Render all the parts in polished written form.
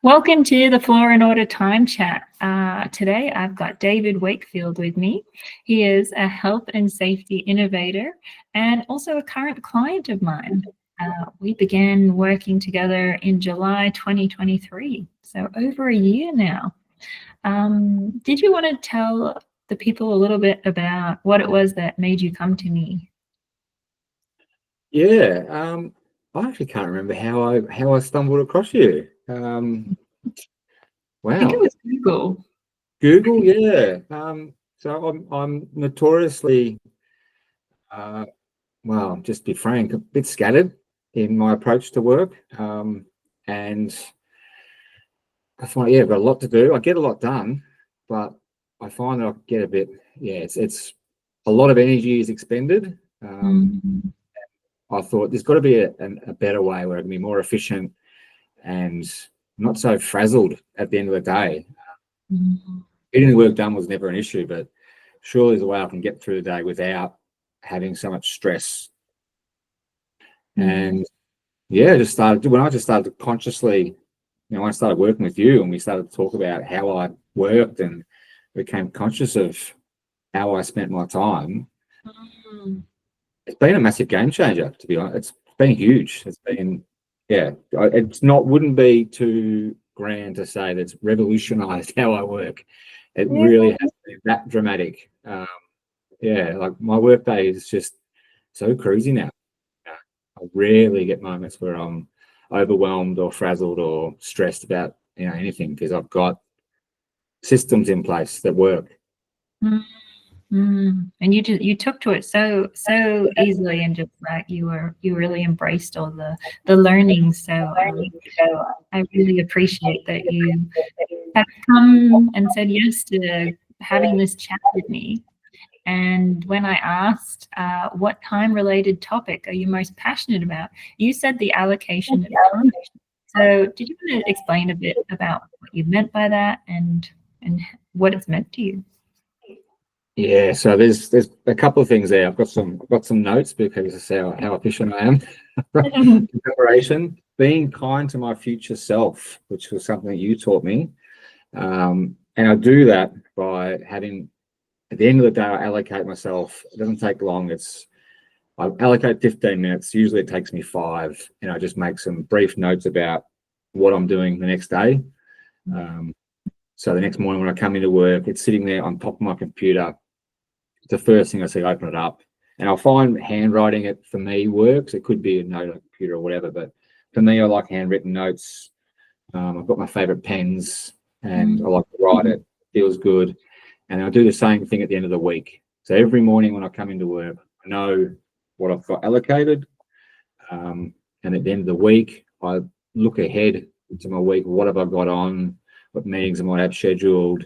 Welcome to the Floor and Order Time Chat. Today I've got David Wakefield with me. He is a health and safety innovator and also a current client of mine. We began working together in July 2023, so over a year now. Did you want to tell the people a little bit about what it was that made you come to me? Yeah, I actually can't remember how I stumbled across you. I think it Wow, was Google. Google, yeah. So I'm notoriously, well, just to be frank, a bit scattered in my approach to work, and I find I've got a lot to do. I get a lot done, but I find that I get a bit, it's a lot of energy is expended. Mm, I thought there's got to be a better way where I can be more efficient and not so frazzled at the end of the day. mm, Getting the work done was never an issue, but surely there's a way I can get through the day without having so much stress. And yeah, just started when I just started to consciously, when I started working with you and we started to talk about how I worked and became conscious of how I spent my time. mm. It's been a massive game changer, to be honest. It's been huge. It's been, yeah, it's not, wouldn't be too grand to say that's revolutionized how I work. It Yeah. really has been that dramatic. Yeah, like my workday is just so crazy now. I rarely get moments where I'm overwhelmed or frazzled or stressed about anything because I've got systems in place that work. Mm, And you took to it so easily, and just like you really embraced all the learning. So I really appreciate that you have come and said yes to having this chat with me. And when I asked what time related topic are you most passionate about, you said the allocation of time. So did you want to explain a bit about what you meant by that and what it's meant to you? Yeah, so there's a couple of things there. I've got some notes because of how efficient I am. In preparation, being kind to my future self, which was something that you taught me, and I do that by having at the end of the day I allocate myself. It doesn't take long. I allocate 15 minutes. Usually it takes me 5, and I just make some brief notes about what I'm doing the next day. Um, so the next morning when I come into work, it's sitting there on top of my computer. The first thing I see, open it up, and I'll find handwriting it for me works. It could be a note on a computer or whatever, but for me, I like handwritten notes. I've got my favorite pens, and I like to write it. Feels good, and I'll do the same thing at the end of the week. So every morning when I come into work, I know what I've got allocated, and at the end of the week, I look ahead to my week. What have I got on? What meetings I might have scheduled?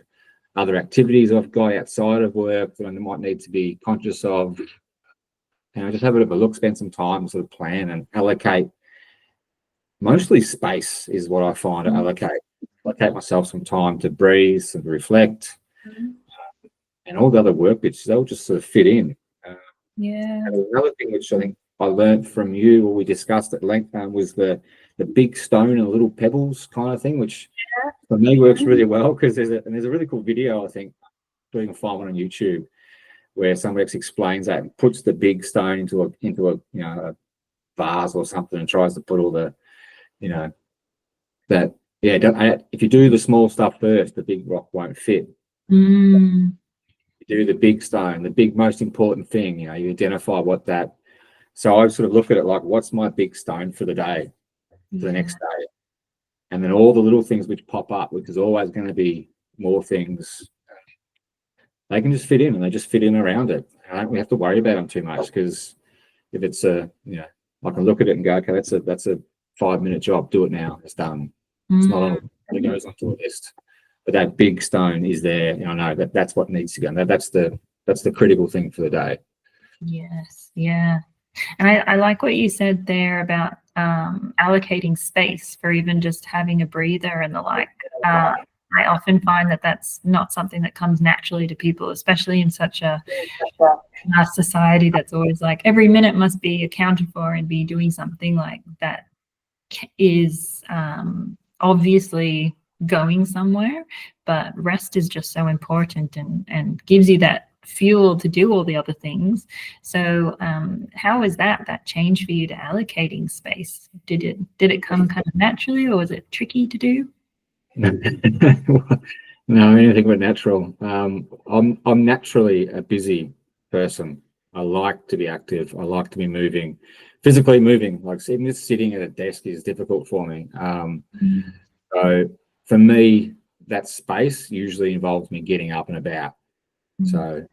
Other activities I've got outside of work that I might need to be conscious of. And I just have a bit of a look, spend some time, sort of plan and allocate. Mostly space is what I find to allocate myself some time to breathe, some reflect, and all the other work bits, they'll just sort of fit in. Yeah. And another thing which I think I learned from you, or we discussed at length, was the big stone and little pebbles kind of thing, which for me works really well because there's a really cool video, I think, doing a find one on YouTube where somebody explains that and puts the big stone into a a vase or something and tries to put all the that if you do the small stuff first, the big rock won't fit. Mm, You do the big stone, the big most important thing. You identify what that. So I sort of look at it like, what's my big stone for the day, for the next day, and then all the little things which pop up, which is always going to be more things. They can just fit in, and they just fit in around it. I don't have to worry about them too much because if it's I can look at it and go, okay, that's a 5-minute job. Do it now. It's done. It's not on. It goes onto a list. But that big stone is there. I know that's what needs to go. That's the critical thing for the day. yes, yeah. And I like what you said there about allocating space for even just having a breather and the like. I often find that that's not something that comes naturally to people, especially in such a society that's always like every minute must be accounted for and be doing something like that is obviously going somewhere, but rest is just so important and gives you that fuel to do all the other things. So how was that change for you to allocating space? Did it come kind of naturally, or was it tricky to do? No, anything but natural. I'm naturally a busy person. I like to be active. I like to be moving, physically moving. Like even just sitting at a desk is difficult for me. So for me, that space usually involves me getting up and about. So,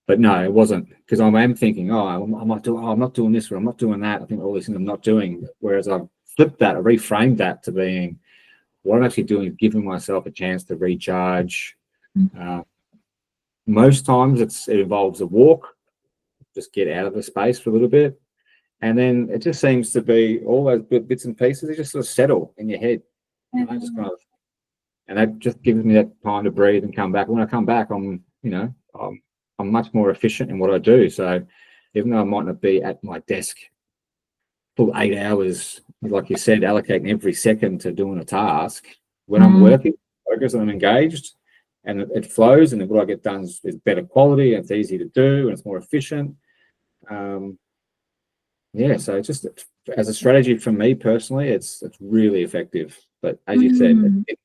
but no, it wasn't, because I am thinking, I'm not doing this, or I'm not doing that. I think all these things I'm not doing. Whereas I've flipped that, I reframed that to being, what I'm actually doing is giving myself a chance to recharge. Most times it involves a walk, just get out of the space for a little bit. And then it just seems to be all those bits and pieces, they just sort of settle in your head. And I just kind of, and that just gives me that time to breathe and come back. When I come back, I'm much more efficient in what I do. So even though I might not be at my desk for 8 hours, like you said, allocating every second to doing a task, when I'm working, focused and I'm engaged, and it flows, and what I get done is better quality, and it's easy to do, and it's more efficient. So it's just, as a strategy for me personally, it's really effective. But as you said, it's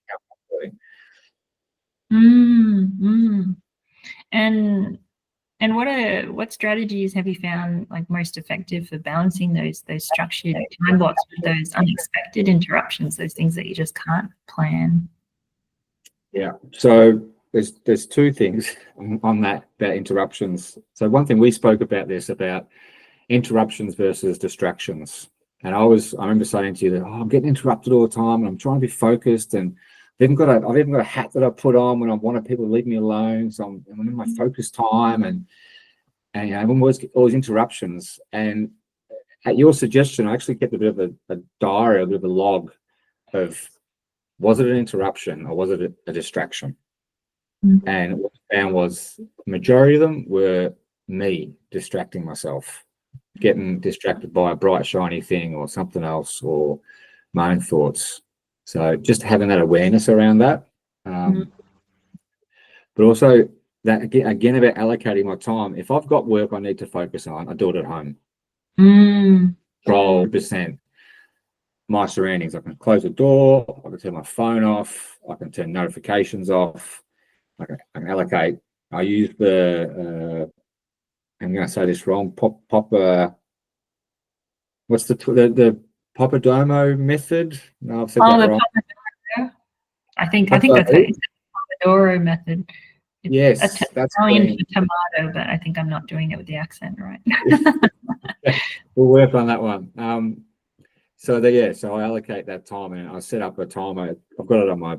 And what strategies have you found like most effective for balancing those structured time blocks with those unexpected interruptions, those things that you just can't plan? Yeah. So there's two things on that about interruptions. So one thing, we spoke about this, about interruptions versus distractions. And I remember saying to you that, I'm getting interrupted all the time, and I'm trying to be focused, and I've even got a hat that I put on when I wanted people to leave me alone. So I'm in my focus time, and I'm always interruptions. And at your suggestion, I actually kept a bit of a diary, a bit of a log of, was it an interruption or was it a distraction? And what I found was the majority of them were me distracting myself, getting distracted by a bright, shiny thing or something else, or my own thoughts. So just having that awareness around that. But also that, again, about allocating my time. If I've got work I need to focus on, I do it at home. Control percent my surroundings. I can close the door, I can turn my phone off, I can turn notifications off, I can allocate. I use the I'm going to say this wrong, what's the Pomodoro method? No, I've said that wrong. Pomodoro. I think that's how it's the Pomodoro method. Yes, that's Italian for tomato, but I think I'm not doing it with the accent right. We'll work on that one. So I allocate that time, and I set up a timer. I've got it on my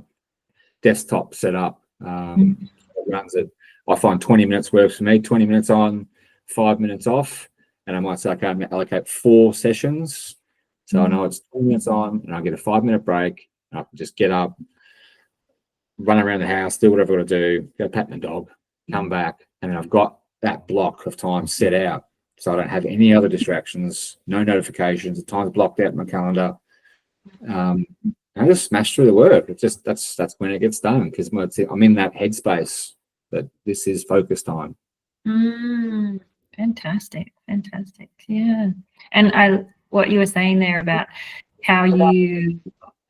desktop set up. It runs it. I find 20 minutes works for me. 20 minutes on, 5 minutes off, and I might say, okay, I'm going to allocate 4 sessions. So I know it's 20 minutes on, and I get a 5-minute break, and I can just get up, run around the house, do whatever I've got to do, go pat my dog, come back, and then I've got that block of time set out. So I don't have any other distractions, no notifications. The time's blocked out in my calendar. I just smash through the work. It's just that's when it gets done, because I'm in that headspace that this is focus time. Fantastic. Yeah. And what you were saying there about how you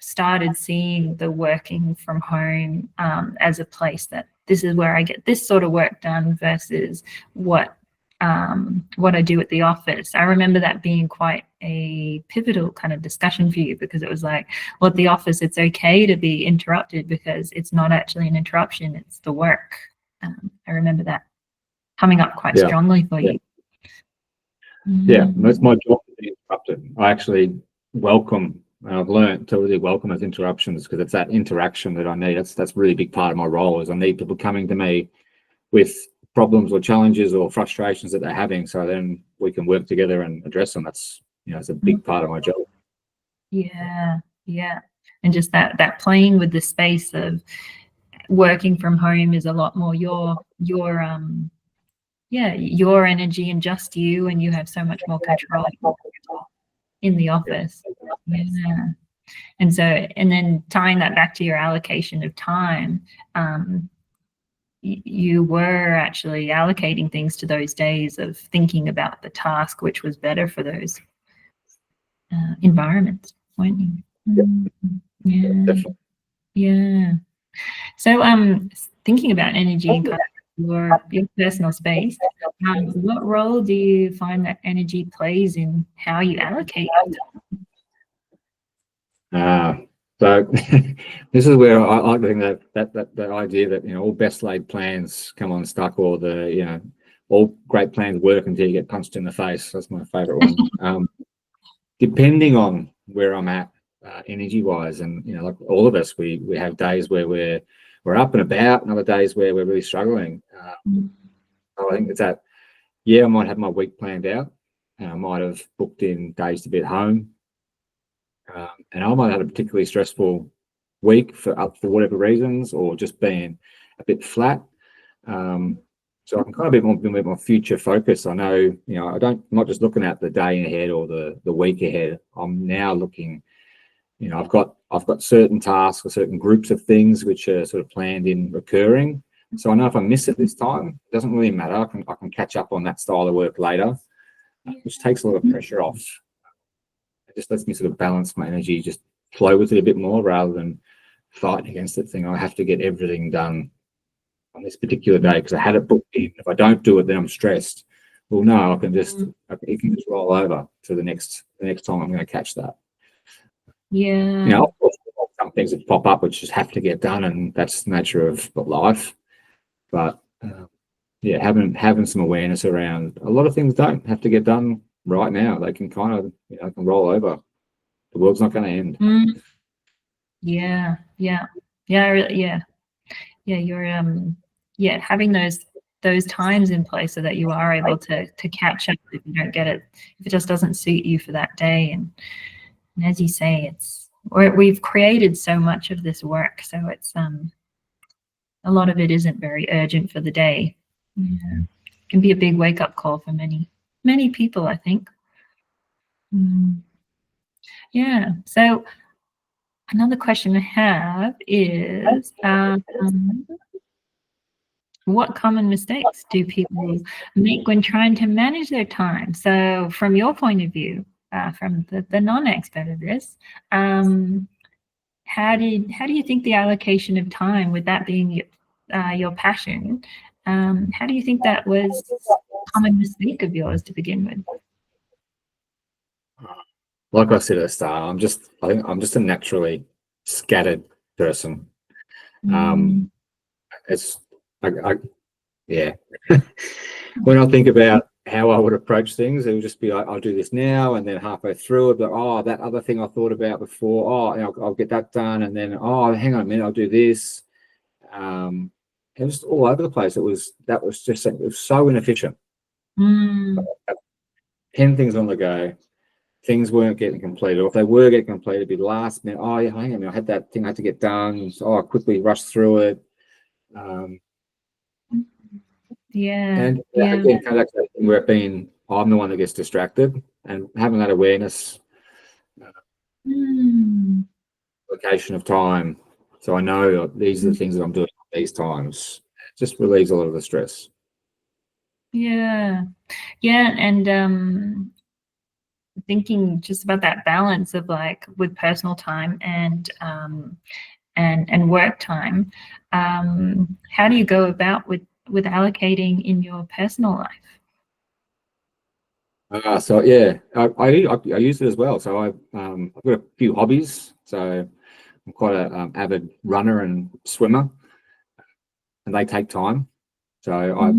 started seeing the working from home as a place that this is where I get this sort of work done versus what I do at the office. I remember that being quite a pivotal kind of discussion for you, because it was like, well, at the office, it's okay to be interrupted because it's not actually an interruption, it's the work. I remember that coming up quite strongly for you. It's my job to be interrupted. I actually welcome, and I've learned to really welcome those interruptions, because it's that interaction that I need. That's a really big part of my role, is I need people coming to me with problems or challenges or frustrations that they're having, so then we can work together and address them. That's, it's a big part of my job. Yeah. And just that playing with the space of working from home is a lot more your energy and just you, and you have so much more control in the office. And so, and then tying that back to your allocation of time, you were actually allocating things to those days of thinking about the task, which was better for those environments, weren't you? Yep. Yeah. Definitely. Yeah. So, thinking about energy and kind of your personal space, what role do you find that energy plays in how you allocate your time? So this is where I like to think that idea that, you know, all best laid plans come unstuck, or the, you know, all great plans work until you get punched in the face. That's my favorite one. Depending on where I'm at, energy wise, and, you know, like all of us, we have days where we're up and about, and other days where we're really struggling. So I think it's that, yeah, I might have my week planned out, and I might have booked in days to be at home, and I might have had a particularly stressful week for whatever reasons, or just being a bit flat. So I can kind of be a bit more future focused. I know, you know, I'm not just looking at the day ahead or the week ahead. I'm now looking, you know, I've got certain tasks or certain groups of things which are sort of planned in recurring. So I know if I miss it this time, it doesn't really matter. I can catch up on that style of work later, which takes a lot of pressure off. It just lets me sort of balance my energy, just flow with it a bit more, rather than fight against it, thing. I have to get everything done on this particular day because I had it booked in. If I don't do it, then I'm stressed. Well, no, it can just roll over to the next time I'm going to catch that. Yeah. You know, of course, some things that pop up which just have to get done, and that's the nature of life. But yeah, having some awareness around a lot of things don't have to get done right now. They can kind of, you know, can roll over. The world's not going to end. Yeah. You're having those times in place so that you are able to catch up if you don't get it, if it just doesn't suit you for that day. And as you say, we've created so much of this work, so it's a lot of it isn't very urgent for the day. Yeah. It can be a big wake up call for many people, I think. Yeah. So another question I have is, what common mistakes do people make when trying to manage their time? So from your point of view, from the non-expert of this, how do you think the allocation of time, with that being your passion, how do you think that was a common mistake of yours to begin with? Like I said at the start, I think I'm just a naturally scattered person. Yeah. When I think about how I would approach things, it would just be like, I'll do this now, and then halfway through it, but oh, that other thing I thought about before, oh, you know, I'll get that done, and then oh, hang on a minute, I'll do this. It was all over the place. It was so inefficient. 10 things on the go. Things weren't getting completed, or if they were getting completed, it'd be last minute. Oh, yeah, hang on, I had that thing I had to get done. So I quickly rushed through it. And again, kind of where I'm the one that gets distracted, and having that awareness, location of time, so I know these are the things that I'm doing at these times. It just relieves a lot of the stress. Yeah, and thinking just about that balance of, like, with personal time and work time, how do you go about with allocating in your personal life? So yeah, I use it as well. So I've got a few hobbies. So I'm quite a avid runner and swimmer, and they take time. So I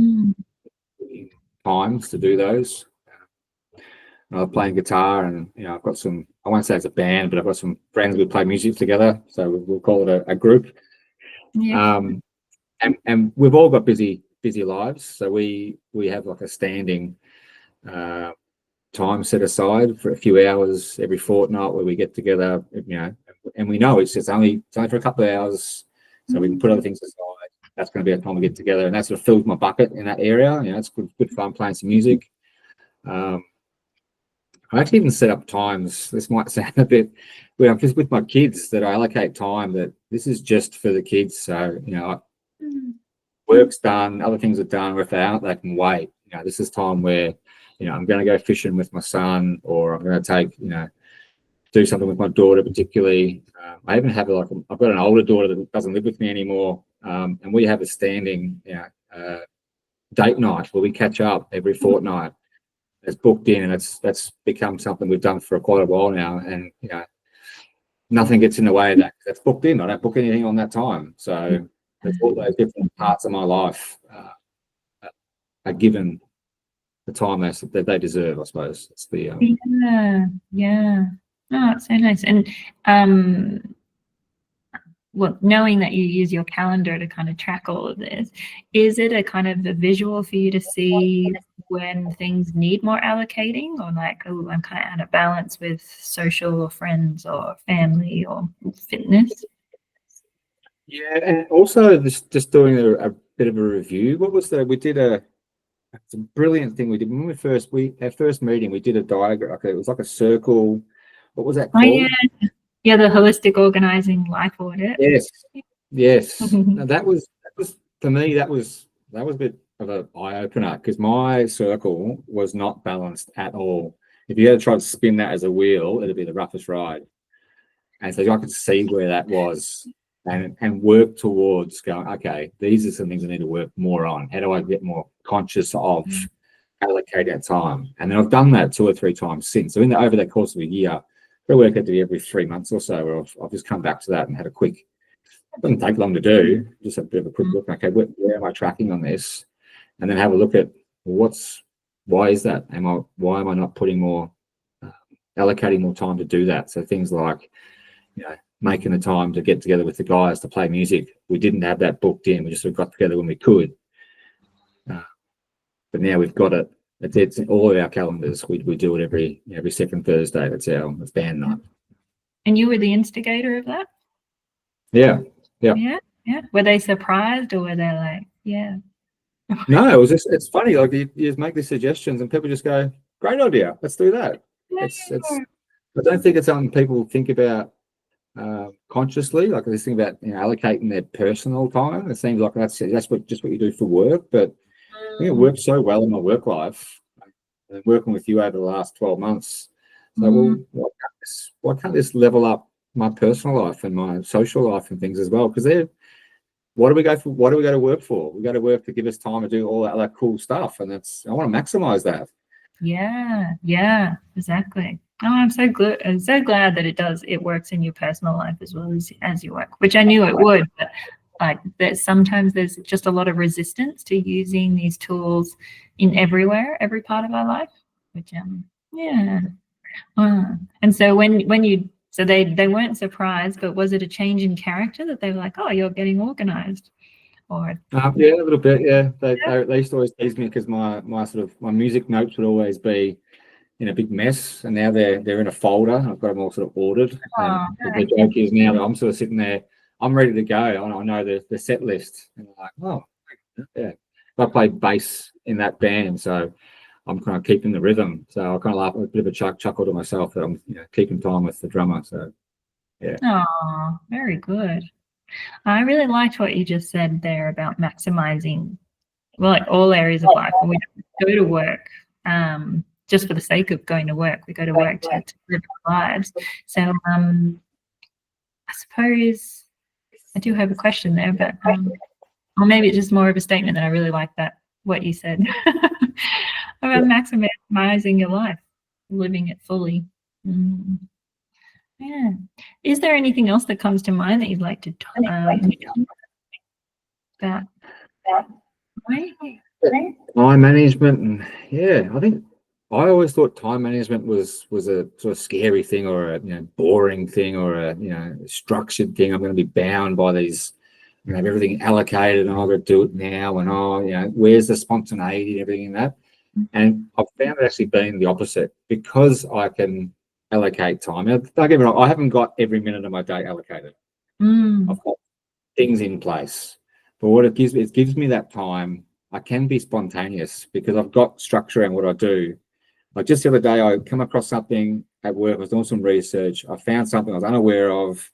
times to do those. I'm playing guitar, and, you know, I've got some, I won't say it's a band, but I've got some friends we play music together, so we'll call it a group. And we've all got busy lives, so we have like a standing time set aside for a few hours every fortnight where we get together, you know, and we know it's only for a couple of hours, so we can put other things aside. That's going to be a time we get together, and that sort of fills my bucket in that area. You know, it's good fun playing some music. I actually even set up times. This might sound a bit weird. I'm just with my kids that I allocate time that this is just for the kids. So, work's done, other things are done, or if they aren't, they can wait. This is time where, I'm going to go fishing with my son, or I'm going to take, do something with my daughter particularly. I even have I've got an older daughter that doesn't live with me anymore. And we have a standing, date night where we catch up every fortnight. It's booked in, and that's become something we've done for quite a while now. And, nothing gets in the way of that. That's booked in. I don't book anything on that time. So there's all those different parts of my life are given the time that they deserve, I suppose. It's the yeah. Oh, it's so nice. And well, knowing that you use your calendar to kind of track all of this, is it a kind of a visual for you to see when things need more allocating, or like, oh, I'm kind of out of balance with social or friends or family or fitness? Yeah, and also just doing a bit of a review. What was we did it's a brilliant thing we did when our first meeting. We did a diagram. Okay, it was like a circle. What was that called? Oh, yeah, the holistic organizing life audit. Yes. Now that was for me. That was a bit of an eye opener, because my circle was not balanced at all. If you had to try to spin that as a wheel, it'd be the roughest ride. And so I could see where that was, and work towards going, okay, these are some things I need to work more on. How do I get more conscious of allocating that time? And then I've done that 2 or 3 times since. So over that course of a year, I work out to be every 3 months or so, where I've just come back to that and had a quick, it doesn't take long to do, just a bit of a quick look. Okay, where am I tracking on this? And then have a look at why is that? Why am I not putting more, allocating more time to do that? So things like, making the time to get together with the guys to play music. We didn't have that booked in. We just sort of got together when we could. But now we've got it. It's in all of our calendars. We do it every second Thursday. That's band night. And you were the instigator of that? Yeah. Were they surprised, or were they like, yeah? No, it was it's funny. Like you just make these suggestions and people just go, great idea. Let's do that. It's I don't think it's something people think about consciously. Like this thing about allocating their personal time. It seems like that's what you do for work, but I think it works so well in my work life. And working with you over the last 12 months, so why can't this level up my personal life and my social life and things as well? Because what do we go to work for? We go to work to give us time to do all that cool stuff, and I want to maximize that. Yeah, exactly. Oh, I'm so glad that it works in your personal life as well as your work, which I knew it would, but like that sometimes there's just a lot of resistance to using these tools in every part of our life, which and so they weren't surprised, but was it a change in character that they were like, oh, you're getting organized? Or a little bit. They used to always tease me because my music notes would always be in a big mess, and now they're in a folder. I've got them all sort of ordered. And the joke is now that I'm sort of sitting there, I'm ready to go. I know the set list, and I'm like, oh, yeah. I play bass in that band, so I'm kind of keeping the rhythm. So I kind of laugh, a bit of a chuckle to myself that I'm keeping time with the drummer. So yeah. Oh, very good. I really liked what you just said there about maximizing, well, like all areas of life. And we don't go to work just for the sake of going to work. We go to work to live our lives. So I suppose I do have a question there, but or maybe it's just more of a statement that I really like what you said about maximizing your life, living it fully. Yeah. Is there anything else that comes to mind that you'd like to talk about? Time management, and I think I always thought time management was a sort of scary thing, or a boring thing, or a structured thing. I'm going to be bound by these, have everything allocated, and I've got to do it now, and where's the spontaneity and everything in that? And I've found it actually being the opposite, because I can allocate time. Now, don't get me wrong, I haven't got every minute of my day allocated. I've got things in place, but what it gives me that time. I can be spontaneous because I've got structure around what I do, Like just the other day, I come across something at work. I was doing some research. I found something I was unaware of,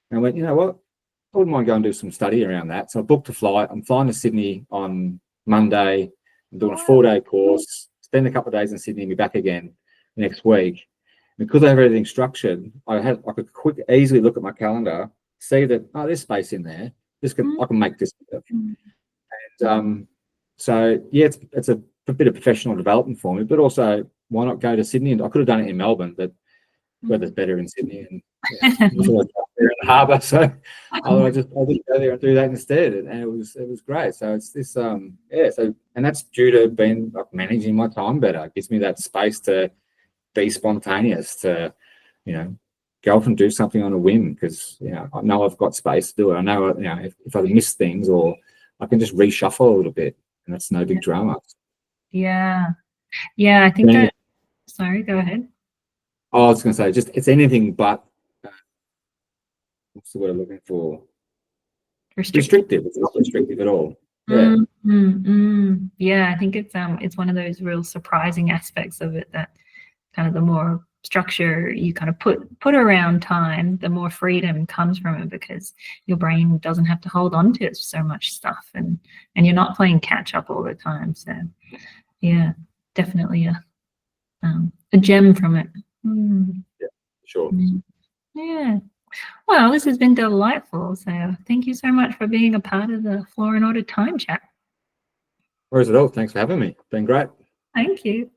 and I went, you know what? I wouldn't mind going and do some study around that. So I booked a flight. I'm flying to Sydney on Monday. I'm doing a 4-day course. Spend a couple of days in Sydney and be back again next week. Because I have everything structured, I could easily look at my calendar, see that there's space in there. I can make this work. And so yeah, it's a bit of professional development for me, but also why not go to Sydney? And I could have done it in Melbourne, but weather's better in Sydney, and it's always there in the harbour. So I'll just go there and do that instead, and it was great. So it's this So and that's due to being like managing my time better. It gives me that space to be spontaneous, to go off and do something on a whim, because I know I've got space to do it. I know if I miss things, or I can just reshuffle a little bit, and that's no big drama. Yeah, I think that. Sorry, go ahead. I was going to say, it's anything but what's the word I'm looking for? Restrictive. It's not restrictive at all. Yeah. Yeah, I think it's one of those real surprising aspects of it, that kind of the more structure you kind of put around time, the more freedom comes from it, because your brain doesn't have to hold on to so much stuff, and you're not playing catch up all the time. So yeah, definitely a gem from it. Yeah, sure. Yeah. Well, this has been delightful. So thank you so much for being a part of the Flora in Order Time Chat. Where's it all? Thanks for having me. Been great. Thank you.